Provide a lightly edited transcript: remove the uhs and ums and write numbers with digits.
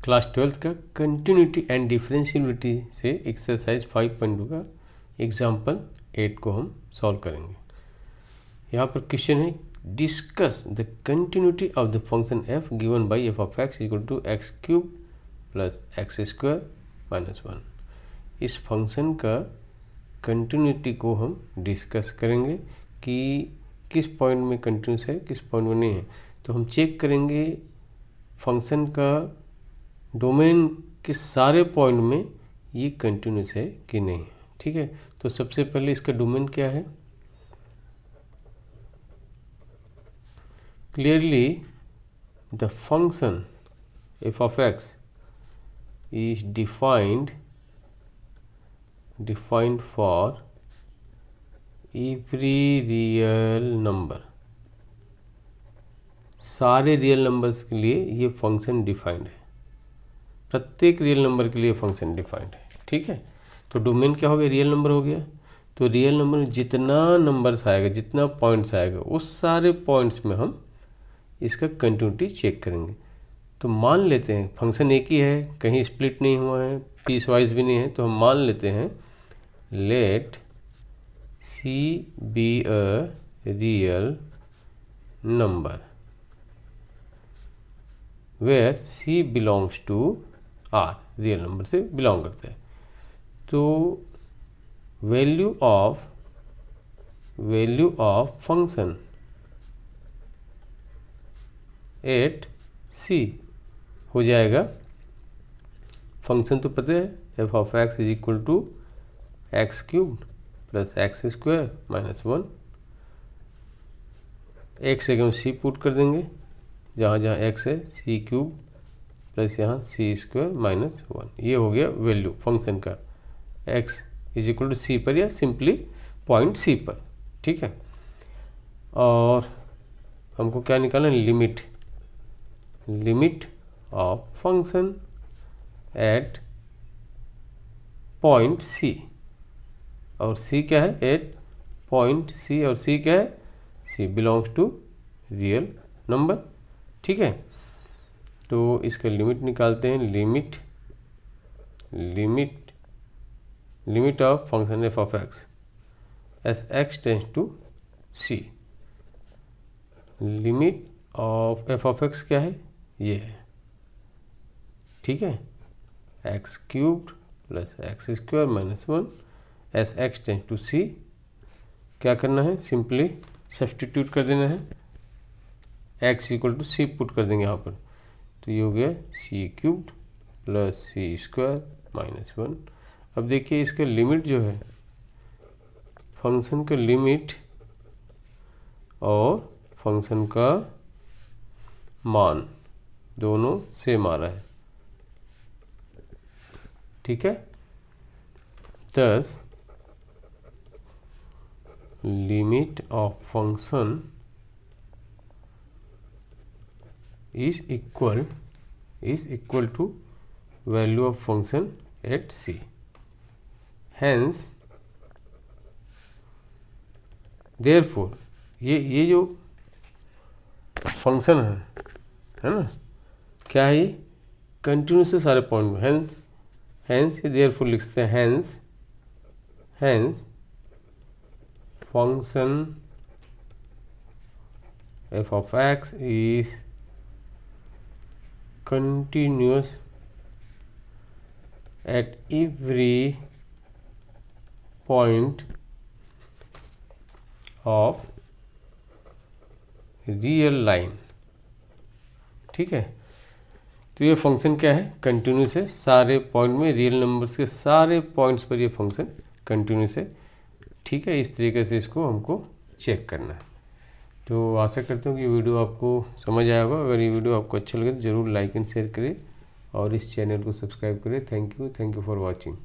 Class 12th का continuity and differentiability से exercise 5.2 का एग्जाम्पल 8 को हम सॉल्व करेंगे। यहाँ पर क्वेश्चन है discuss the continuity of the function f given by f of x equal to x cube plus x square minus 1। इस फंक्शन का कंटिन्यूटी को हम डिस्कस करेंगे कि किस पॉइंट में कंटिन्यूस है, किस पॉइंट में नहीं है। तो हम चेक करेंगे फंक्शन का डोमेन के सारे पॉइंट में ये कंटिन्यूस है कि नहीं है। ठीक है, तो सबसे पहले इसका डोमेन क्या है। Clearly the function f of x is defined for every real number। सारे रियल नंबर्स के लिए ये फंक्शन डिफाइंड है, प्रत्येक रियल नंबर के लिए फंक्शन डिफाइंड है। ठीक है, तो डोमेन क्या हो गया, रियल नंबर हो गया। तो रियल नंबर में जितना नंबर्स आएगा, जितना पॉइंट्स आएगा, उस सारे पॉइंट्स में हम इसका कंटिन्यूटी चेक करेंगे। तो मान लेते हैं फंक्शन एक ही है, कहीं स्प्लिट नहीं हुआ है, पीस वाइज भी नहीं है। तो हम मान लेते हैं let c be a real number where c belongs to R, real number से बिलोंग करता है। तो value of function at c हो जाएगा, फंक्शन तो पता है f of x is equal to x cube plus x square minus 1। x जगह सी पुट कर देंगे, जहाँ जहाँ x है सी क्यूब प्लस यहाँ सी स्क्वायर माइनस 1। ये हो गया वैल्यू फंक्शन का x इज इक्वल टू सी पर या सिंपली पॉइंट सी पर। ठीक है, और हमको क्या निकालना है, limit of function eight point सी। और सी क्या है, एट पॉइंट सी, और सी क्या है, सी बिलोंग्स टू रियल नंबर। ठीक है, तो इसका लिमिट निकालते हैं। Limit of function f of x S x tense to c। Limit of f of x क्या है, ये है। ठीक है, x cubed plus x square minus 1 S x tense to c। क्या करना है, सिंपली सब्सटीट्यूट कर देना है, x equal to c put कर देंगे यहाँ पर। तो ये हो गया c cubed plus c square minus 1। अब देखिए इसका लिमिट जो है, फंक्शन का लिमिट और फंक्शन का मान दोनों सेम आ रहा है। ठीक है, thus limit of function is equal to value of function at c। hence therefore ये जो फंक्शन है ना, क्या है, ये कंटिन्यूस है सारे पॉइंट में। hence ये therefore लिखते हैं, hence function f of x is continuous at every point of real line। ठीक है, तो ये फंक्शन क्या है, कंटिन्यूस है सारे पॉइंट में, रियल नंबर्स के सारे पॉइंट्स पर ये फंक्शन कंटिन्यूस है। ठीक है, इस तरीके से इसको हमको चेक करना है। तो आशा करता हूँ कि वीडियो आपको समझ आया होगा। अगर ये वीडियो आपको अच्छा लगे तो ज़रूर लाइक एंड शेयर करें और इस चैनल को सब्सक्राइब करें। Thank you for watching.